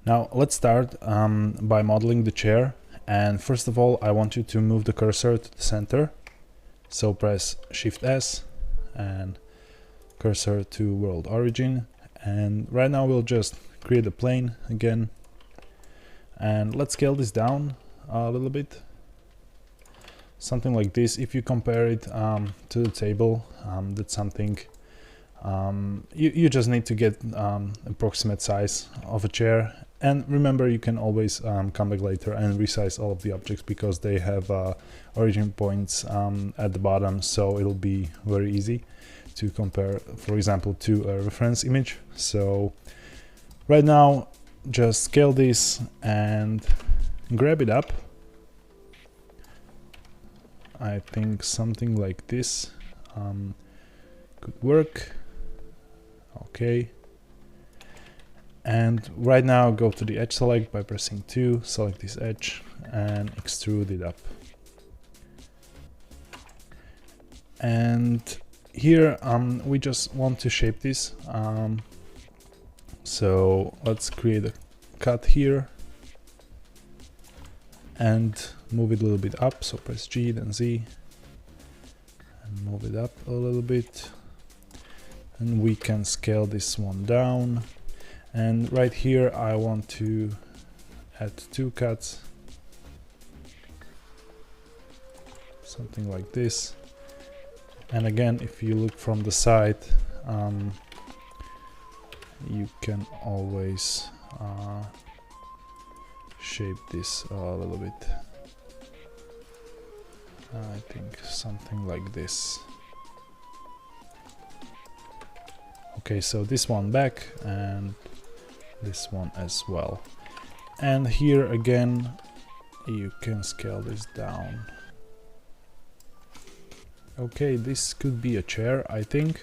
Now let's start by modeling the chair, and first of all I want you to move the cursor to the center, so press Shift S and cursor to world origin, and right now we'll just create a plane again, and let's scale this down a little bit, something like this. If you compare it to the table, that's something you just need to get approximate size of a chair. And remember, you can always come back later and resize all of the objects because they have origin points at the bottom, so it'll be very easy to compare, for example, to a reference image. So right now just scale this and grab it up. I think something like this could work. Okay. And right now go to the edge select by pressing 2, select this edge and extrude it up. And here we just want to shape this. So let's create a cut here and move it a little bit up. So press G, then Z, and move it up a little bit. And we can scale this one down. And right here I want to add 2 cuts, something like this. And again, if you look from the side, you can always shape this a little bit. I think something like this. Okay, so this one back and this one as well. And here again you can scale this down. Okay, this could be a chair, I think.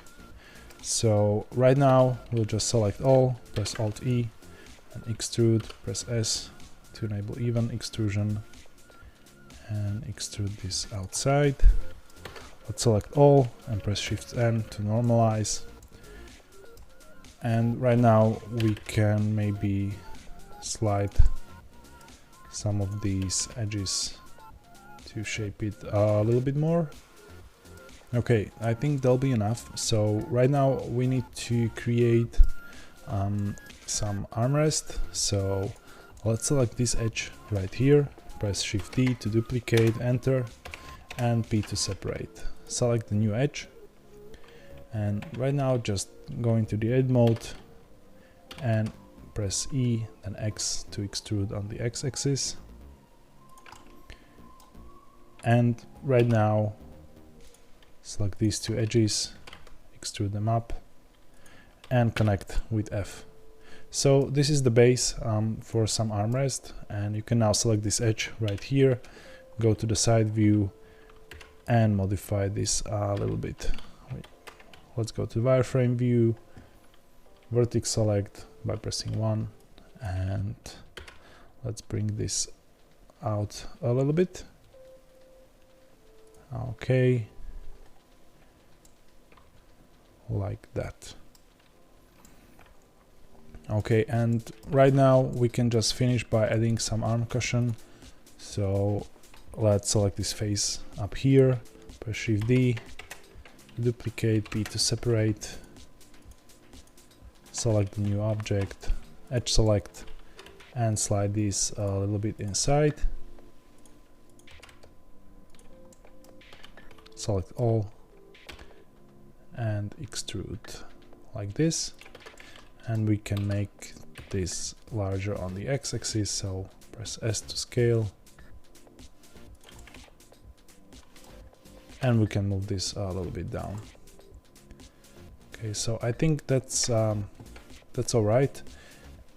So right now we'll just select all, press Alt E and extrude, press S to enable even extrusion and extrude this outside. Let's select all and press Shift N to normalize. And right now we can maybe slide some of these edges to shape it a little bit more. Okay, I think that'll be enough. So right now we need to create some armrest. So let's select this edge right here, press Shift D to duplicate, enter, and P to separate. Select the new edge. And right now just go into the edit mode and press E and X to extrude on the X-axis. And right now select these 2 edges, extrude them up and connect with F. So this is the base for some armrest, and you can now select this edge right here, go to the side view and modify this a little bit. Let's go to wireframe view, vertex select by pressing 1, and let's bring this out a little bit. Okay, like that. Okay, and right now we can just finish by adding some arm cushion. So let's select this face up here, press Shift D, duplicate, P to separate, select the new object, edge select, and slide these a little bit inside. Select all and extrude like this. And we can make this larger on the X-axis, so press S to scale. And we can move this a little bit down. Okay, so I think that's all right.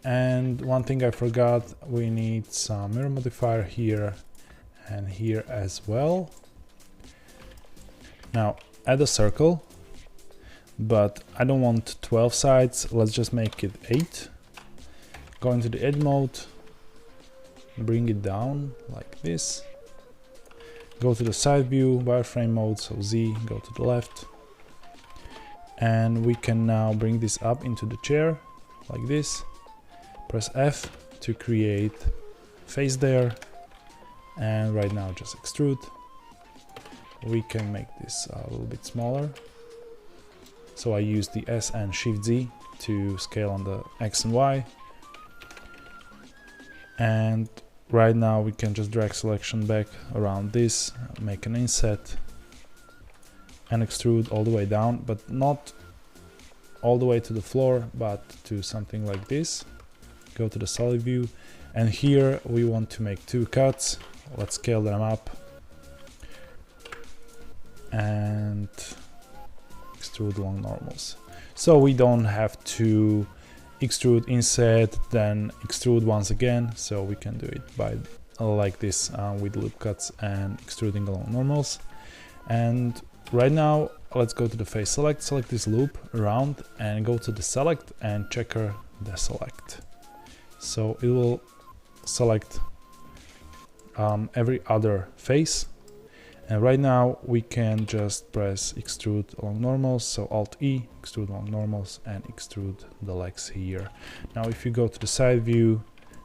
And one thing I forgot, we need some mirror modifier here and here as well. Now add a circle, but I don't want 12 sides, let's just make it 8. Go into the edit mode, bring it down like this. Go to the side view, wireframe mode, so Z, go to the left. And we can now bring this up into the chair, like this. Press F to create face there, and right now just extrude. We can make this a little bit smaller. So I use the S and Shift Z to scale on the X and Y. And right now we can just drag selection back around this, make an inset, and extrude all the way down, but not all the way to the floor, but to something like this. Go to the solid view, and here we want to make 2 cuts. Let's scale them up and extrude along normals. So we don't have to extrude, inset, then extrude once again. So we can do it by like this with loop cuts and extruding along normals. And right now let's go to the face select, select this loop around and go to the select and checker the select. So it will select every other face. And right now we can just press extrude along normals, so Alt E, extrude along normals, and extrude the legs here. Now if you go to the side view,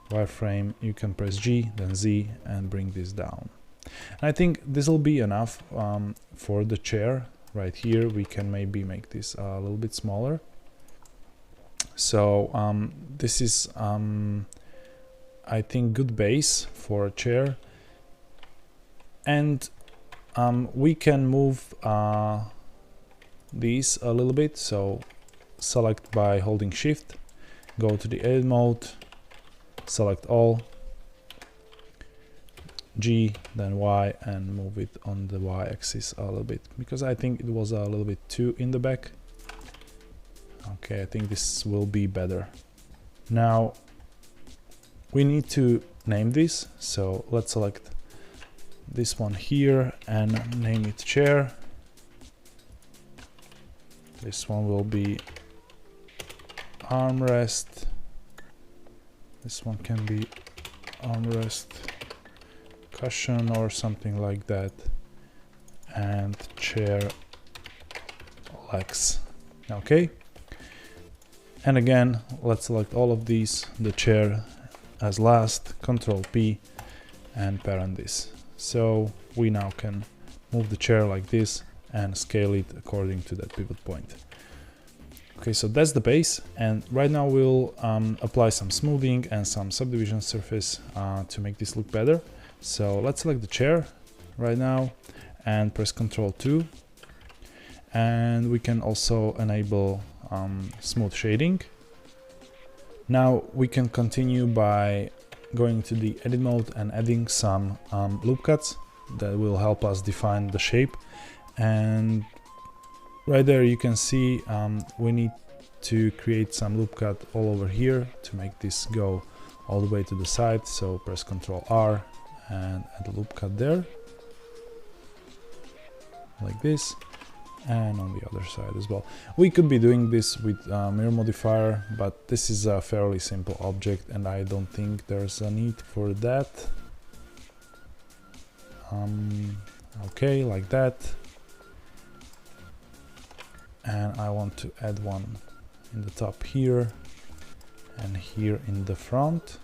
wireframe, you can press G, then Z, and bring this down. And I think this will be enough for the chair. Right here we can maybe make this a little bit smaller. So this is I think good base for a chair. And we can move these a little bit, so select by holding Shift, go to the edit mode, select all, G, then Y, and move it on the Y axis a little bit, because I think it was a little bit too in the back. Okay, I think this will be better. Now we need to name this, so let's select this one here and name it chair. This one will be armrest. This one can be armrest cushion or something like that, and chair legs. Okay, and again let's select all of these, the chair as last, Control P, and parent this. So we now can move the chair like this and scale it according to that pivot point. Okay, so that's the base, and right now we'll apply some smoothing and some subdivision surface to make this look better. So let's select the chair right now and press Ctrl 2, and we can also enable smooth shading. Now we can continue by going to the edit mode and adding some loop cuts that will help us define the shape. And right there you can see we need to create some loop cut all over here to make this go all the way to the side. So press Ctrl R and add a loop cut there, like this, and on the other side as well. We could be doing this with mirror modifier, but this is a fairly simple object and I don't think there's a need for that. Okay, like that. And I want to add one in the top here and here in the front.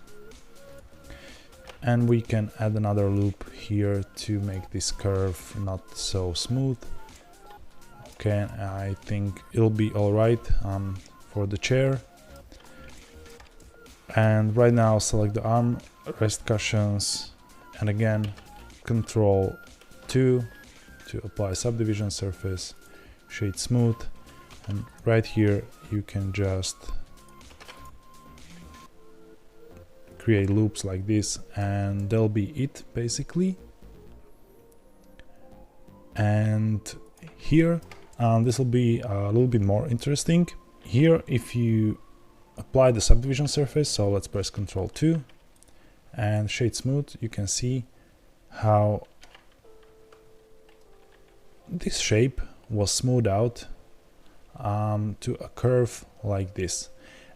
And we can add another loop here to make this curve not so smooth. Okay, I think it'll be alright for the chair. And right now select the arm rest cushions, and again Ctrl 2 to apply subdivision surface, shade smooth, and right here you can just create loops like this, and that'll be it basically. And here this will be a little bit more interesting. Here if you apply the subdivision surface, so let's press Ctrl 2 and shade smooth, you can see how this shape was smoothed out to a curve like this.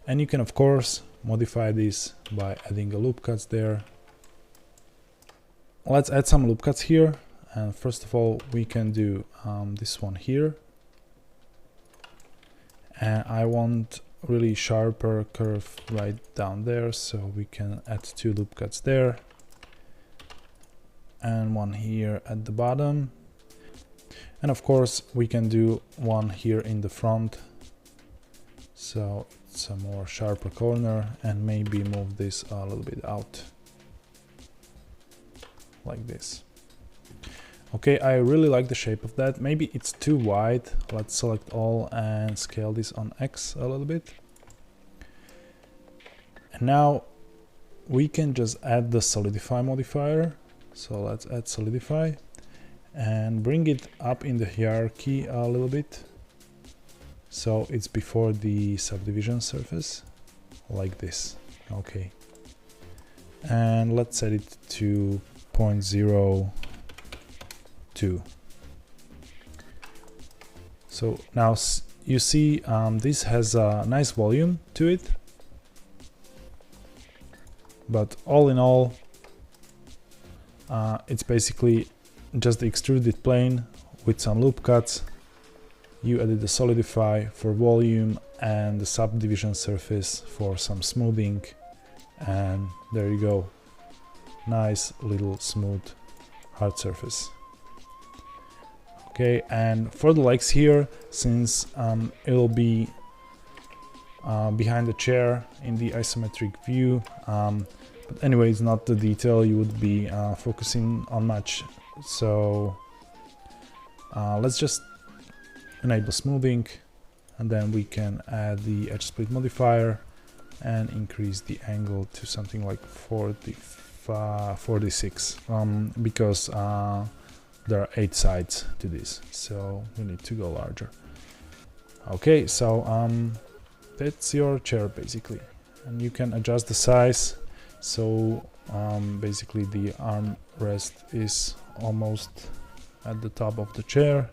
And you can of course modify this by adding a loop cuts there. Let's add some loop cuts here, and first of all we can do this one here, and I want really sharper curve right down there, so we can add 2 loop cuts there and 1 here at the bottom. And of course we can do 1 here in the front, so it's a more sharper corner, and maybe move this a little bit out like this. Okay, I really like the shape of that. Maybe it's too wide. Let's select all and scale this on X a little bit. And now we can just add the solidify modifier. So let's add solidify and bring it up in the hierarchy a little bit, so it's before the subdivision surface, like this. Okay, and let's set it to 0.02. So now you see this has a nice volume to it, but all in all it's basically just the extruded plane with some loop cuts. You added the solidify for volume and the subdivision surface for some smoothing, and there you go. Nice little smooth hard surface. Okay, and for the legs here, since it will be behind the chair in the isometric view, but anyway, it's not the detail you would be focusing on much. So let's just enable smoothing, and then we can add the edge split modifier and increase the angle to something like 46, because there are 8 sides to this, so we need to go larger. Okay, so that's your chair basically, and you can adjust the size. So basically the armrest is almost at the top of the chair,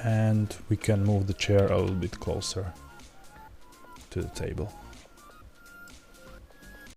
and we can move the chair a little bit closer to the table.